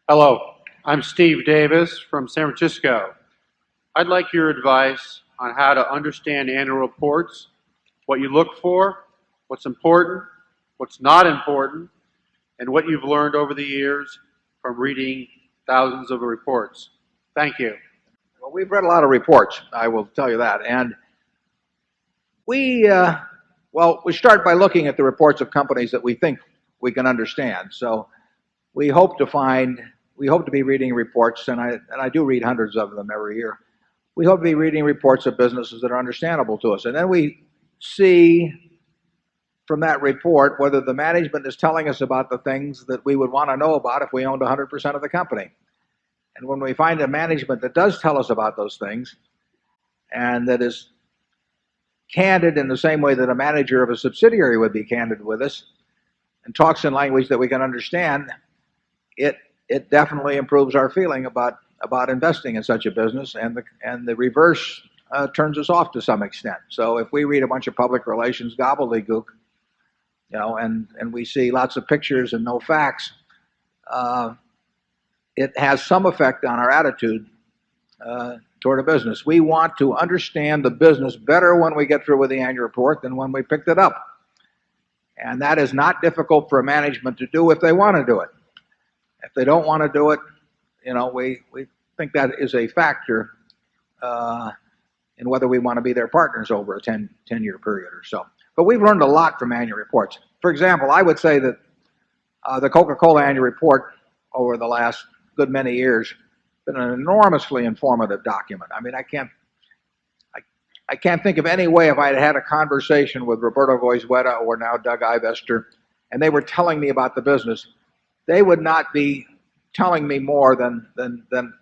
Hello, I'm Steve Davis from San Francisco. I'd like your advice on how to understand annual reports, what you look for, what's important, what's not important, and what you've learned over the years from reading thousands of reports. Thank you. Well, we've read a lot of reports, I will tell you that. And we start by looking at the reports of companies that we think we can understand. So we hope to be reading reports, and I do read hundreds of them every year. We hope to be reading reports of businesses that are understandable to us. And then we see from that report whether the management is telling us about the things that we would want to know about if we owned 100% of the company. And when we find a management that does tell us about those things and that is candid in the same way that a manager of a subsidiary would be candid with us and talks in language that we can understand, it definitely improves our feeling about investing in such a business, and the reverse turns us off to some extent. So if we read a bunch of public relations gobbledygook, and we see lots of pictures and no facts, it has some effect on our attitude toward a business. We want to understand the business better when we get through with the annual report than when we picked it up. And that is not difficult for a management to do if they want to do it. If they don't want to do it, we think that is a factor in whether we want to be their partners over a 10-year period or so. But we've learned a lot from annual reports. For example, I would say that the Coca-Cola annual report over the last good many years has been an enormously informative document. I mean, I can't think of any way if I had had a conversation with Roberto Goizueta or now Doug Ivester, and they were telling me about the business, they would not be telling me more than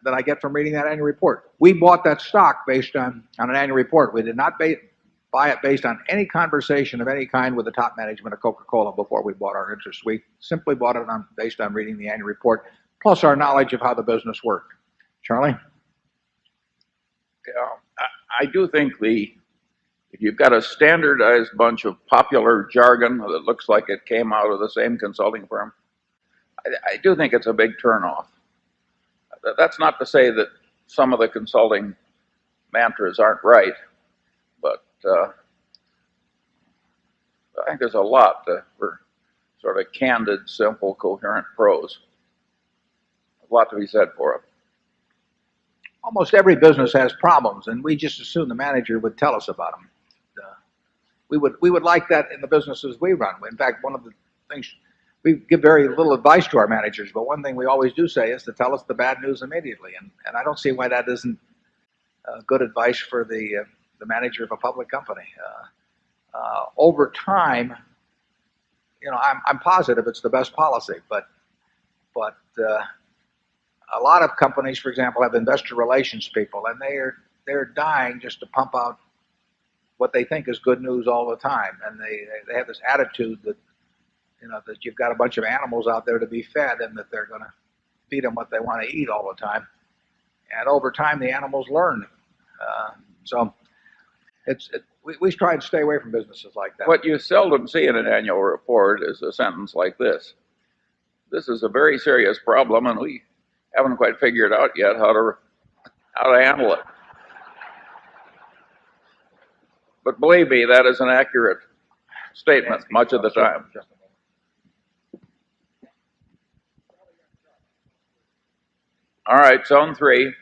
I get from reading that annual report. We bought that stock based on an annual report. We did not buy it based on any conversation of any kind with the top management of Coca-Cola before we bought our interest. We simply bought it based on reading the annual report, plus our knowledge of how the business worked. Charlie? Yeah, I do think if you've got a standardized bunch of popular jargon that looks like it came out of the same consulting firm, I do think it's a big turnoff. That's not to say that some of the consulting mantras aren't right, but I think there's a lot for sort of candid, simple, coherent prose. A lot to be said for it. Almost every business has problems, and we just assume the manager would tell us about them. We would like that in the businesses we run. In fact, one of the things, we give very little advice to our managers, but one thing we always do say is to tell us the bad news immediately. And I don't see why that isn't good advice for the manager of a public company. Over time, I'm positive it's the best policy, but a lot of companies, for example, have investor relations people, and they're dying just to pump out what they think is good news all the time, and they have this attitude that that you've got a bunch of animals out there to be fed, and that they're going to feed them what they want to eat all the time. And over time, the animals learn. So we try to stay away from businesses like that. What you seldom see in an annual report is a sentence like this: "This is a very serious problem, and we haven't quite figured out yet how to handle it." But believe me, that is an accurate statement much of the time. All right, zone 3.